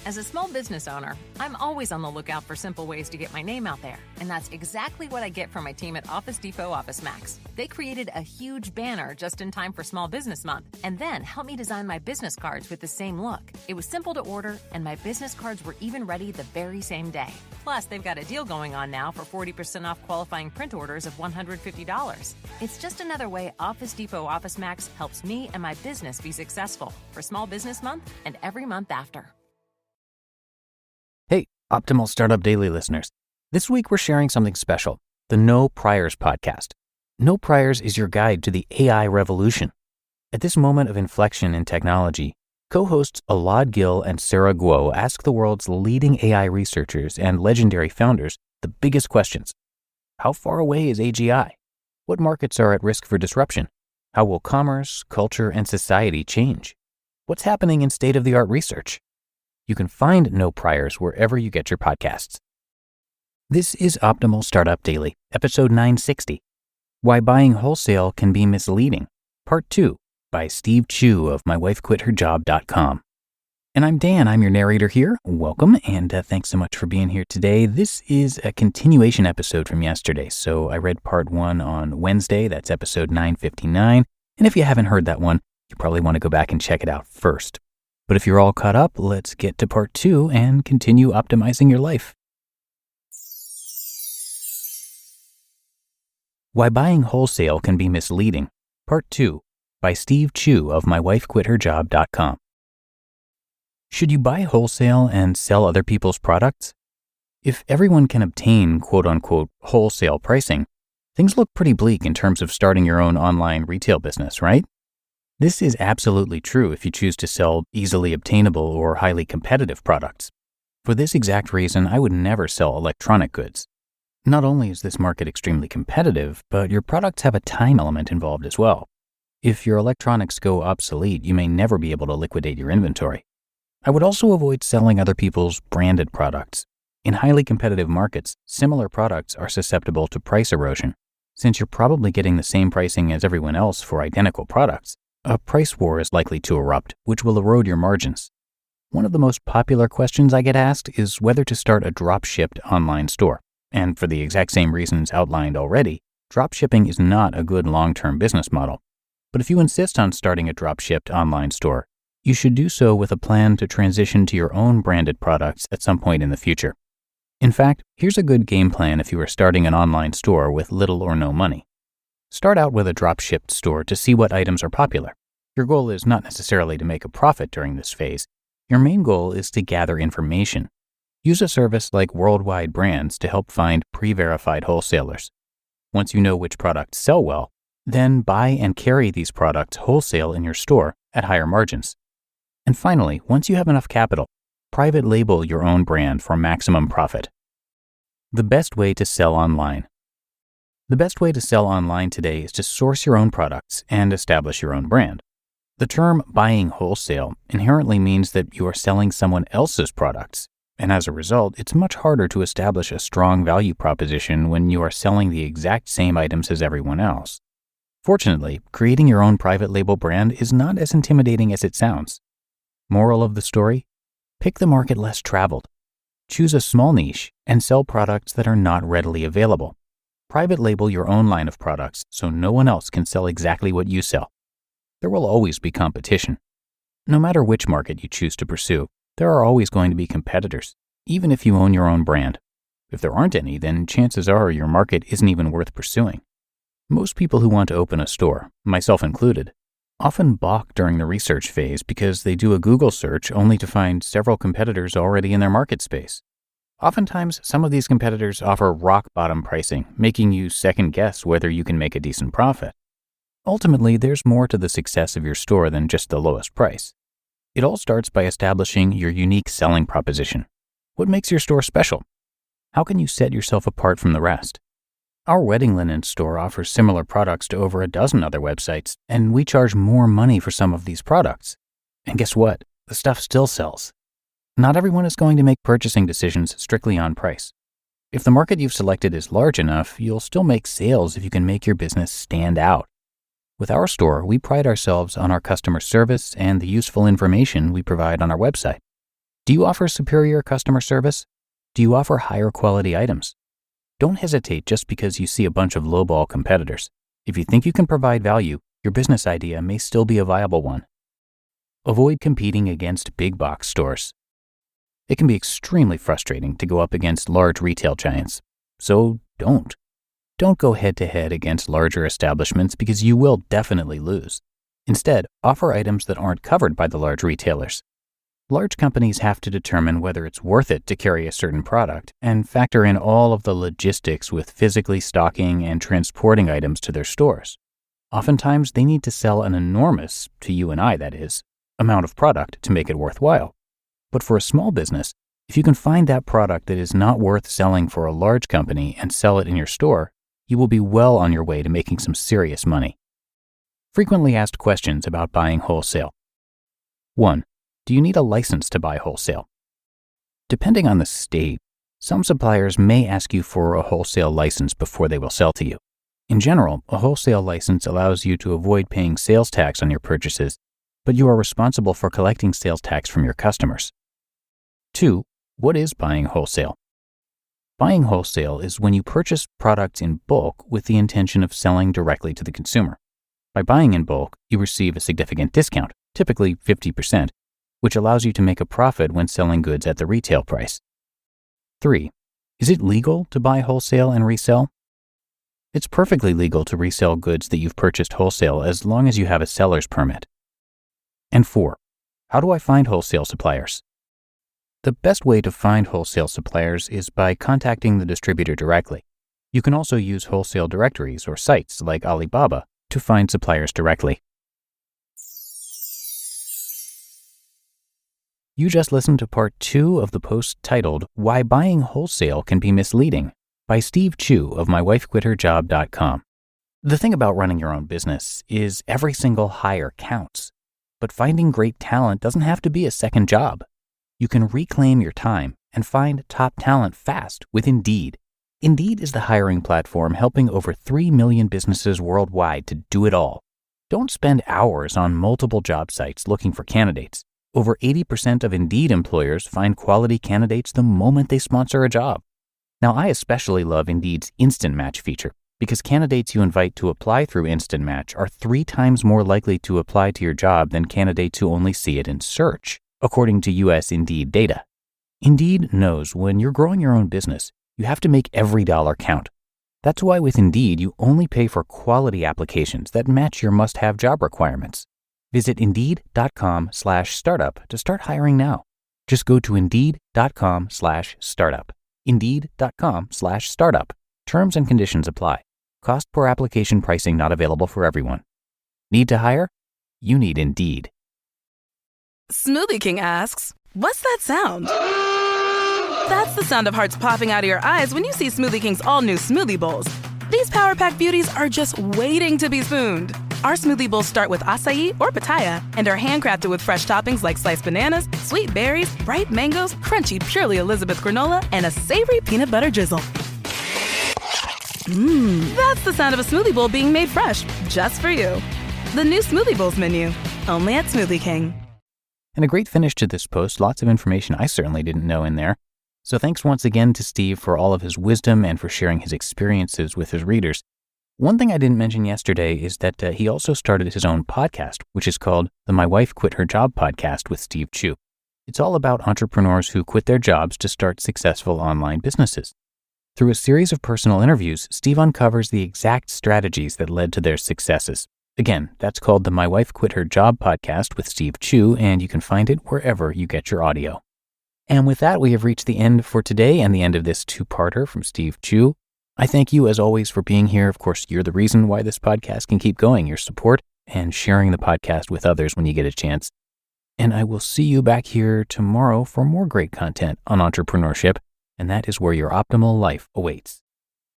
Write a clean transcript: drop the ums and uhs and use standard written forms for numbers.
As a small business owner, I'm always on the lookout for simple ways to get my name out there. And that's exactly what I get from my team at Office Depot Office Max. They created a huge banner just in time for Small Business Month, and then helped me design my business cards with the same look. It was simple to order, and my business cards were even ready the very same day. Plus, they've got a deal going on now for 40% off qualifying print orders of $150. It's just another way Office Depot Office Max helps me and my business be successful for Small Business Month and every month after. Hey, Optimal Startup Daily listeners. This week we're sharing something special, the No Priors podcast. No Priors is your guide to the AI revolution. At this moment of inflection in technology, co-hosts Alad Gill and Sarah Guo ask the world's leading AI researchers and legendary founders the biggest questions. How far away is AGI? What markets are at risk for disruption? How will commerce, culture, and society change? What's happening in state-of-the-art research? You can find No Priors wherever you get your podcasts. This is Optimal Startup Daily, episode 960, Why Buying Wholesale Can Be Misleading, Part 2, by Steve Chou of mywifequitherjob.com. And I'm Dan, I'm your narrator here. Welcome, and thanks so much for being here today. This is a continuation episode from yesterday, so I read part 1 on Wednesday, that's episode 959, and if you haven't heard that one, you probably want to go back and check it out first. But if you're all caught up, let's get to part 2 and continue optimizing your life. Why Buying Wholesale Can Be Misleading, Part 2, by Steve Chou of mywifequitherjob.com. Should you buy wholesale and sell other people's products? If everyone can obtain quote-unquote wholesale pricing, things look pretty bleak in terms of starting your own online retail business, right? This is absolutely true if you choose to sell easily obtainable or highly competitive products. For this exact reason, I would never sell electronic goods. Not only is this market extremely competitive, but your products have a time element involved as well. If your electronics go obsolete, you may never be able to liquidate your inventory. I would also avoid selling other people's branded products. In highly competitive markets, similar products are susceptible to price erosion. Since you're probably getting the same pricing as everyone else for identical products, a price war is likely to erupt, which will erode your margins. One of the most popular questions I get asked is whether to start a drop-shipped online store. And for the exact same reasons outlined already, drop-shipping is not a good long-term business model. But if you insist on starting a drop-shipped online store, you should do so with a plan to transition to your own branded products at some point in the future. In fact, here's a good game plan if you are starting an online store with little or no money. Start out with a drop-shipped store to see what items are popular. Your goal is not necessarily to make a profit during this phase. Your main goal is to gather information. Use a service like Worldwide Brands to help find pre-verified wholesalers. Once you know which products sell well, then buy and carry these products wholesale in your store at higher margins. And finally, once you have enough capital, private label your own brand for maximum profit. The best way to sell online. The best way to sell online today is to source your own products and establish your own brand. The term buying wholesale inherently means that you are selling someone else's products, and as a result, it's much harder to establish a strong value proposition when you are selling the exact same items as everyone else. Fortunately, creating your own private label brand is not as intimidating as it sounds. Moral of the story? Pick the market less traveled. Choose a small niche and sell products that are not readily available. Private label your own line of products so no one else can sell exactly what you sell. There will always be competition. No matter which market you choose to pursue, there are always going to be competitors, even if you own your own brand. If there aren't any, then chances are your market isn't even worth pursuing. Most people who want to open a store, myself included, often balk during the research phase because they do a Google search only to find several competitors already in their market space. Oftentimes, some of these competitors offer rock-bottom pricing, making you second-guess whether you can make a decent profit. Ultimately, there's more to the success of your store than just the lowest price. It all starts by establishing your unique selling proposition. What makes your store special? How can you set yourself apart from the rest? Our wedding linen store offers similar products to over a dozen other websites, and we charge more money for some of these products. And guess what? The stuff still sells. Not everyone is going to make purchasing decisions strictly on price. If the market you've selected is large enough, you'll still make sales if you can make your business stand out. With our store, we pride ourselves on our customer service and the useful information we provide on our website. Do you offer superior customer service? Do you offer higher quality items? Don't hesitate just because you see a bunch of lowball competitors. If you think you can provide value, your business idea may still be a viable one. Avoid competing against big box stores. It can be extremely frustrating to go up against large retail giants. So don't. Don't go head-to-head against larger establishments because you will definitely lose. Instead, offer items that aren't covered by the large retailers. Large companies have to determine whether it's worth it to carry a certain product and factor in all of the logistics with physically stocking and transporting items to their stores. Oftentimes, they need to sell an enormous, to you and I that is, amount of product to make it worthwhile. But for a small business, if you can find that product that is not worth selling for a large company and sell it in your store, you will be well on your way to making some serious money. Frequently asked questions about buying wholesale. 1. Do you need a license to buy wholesale? Depending on the state, some suppliers may ask you for a wholesale license before they will sell to you. In general, a wholesale license allows you to avoid paying sales tax on your purchases, but you are responsible for collecting sales tax from your customers. 2. What is buying wholesale? Buying wholesale is when you purchase products in bulk with the intention of selling directly to the consumer. By buying in bulk, you receive a significant discount, typically 50%, which allows you to make a profit when selling goods at the retail price. 3. Is it legal to buy wholesale and resell? It's perfectly legal to resell goods that you've purchased wholesale as long as you have a seller's permit. And 4. How do I find wholesale suppliers? The best way to find wholesale suppliers is by contacting the distributor directly. You can also use wholesale directories or sites like Alibaba to find suppliers directly. You just listened to part 2 of the post titled Why Buying Wholesale Can Be Misleading by Steve Chou of mywifequitherjob.com. The thing about running your own business is every single hire counts. But finding great talent doesn't have to be a second job. You can reclaim your time and find top talent fast with Indeed. Indeed is the hiring platform helping over 3 million businesses worldwide to do it all. Don't spend hours on multiple job sites looking for candidates. Over 80% of Indeed employers find quality candidates the moment they sponsor a job. Now, I especially love Indeed's Instant Match feature because candidates you invite to apply through Instant Match are 3 times more likely to apply to your job than candidates who only see it in search, according to US Indeed data. Indeed knows when you're growing your own business, you have to make every dollar count. That's why with Indeed, you only pay for quality applications that match your must-have job requirements. Visit Indeed.com/startup to start hiring now. Just go to Indeed.com/startup. Indeed.com/startup. Terms and conditions apply. Cost per application pricing not available for everyone. Need to hire? You need Indeed. Smoothie King asks, what's that sound? That's the sound of hearts popping out of your eyes when you see Smoothie King's all-new smoothie bowls. These Power Pack beauties are just waiting to be spooned. Our smoothie bowls start with acai or pitaya and are handcrafted with fresh toppings like sliced bananas, sweet berries, ripe mangoes, crunchy Purely Elizabeth granola, and a savory peanut butter drizzle. That's the sound of a smoothie bowl being made fresh, just for you. The new Smoothie Bowls menu, only at Smoothie King. And a great finish to this post, lots of information I certainly didn't know in there. So thanks once again to Steve for all of his wisdom and for sharing his experiences with his readers. One thing I didn't mention yesterday is that he also started his own podcast, which is called the My Wife Quit Her Job podcast with Steve Chou. It's all about entrepreneurs who quit their jobs to start successful online businesses. Through a series of personal interviews, Steve uncovers the exact strategies that led to their successes. Again, that's called the My Wife Quit Her Job podcast with Steve Chou, and you can find it wherever you get your audio. And with that, we have reached the end for today and the end of this 2-parter from Steve Chou. I thank you, as always, for being here. Of course, you're the reason why this podcast can keep going, your support and sharing the podcast with others when you get a chance. And I will see you back here tomorrow for more great content on entrepreneurship, and that is where your optimal life awaits.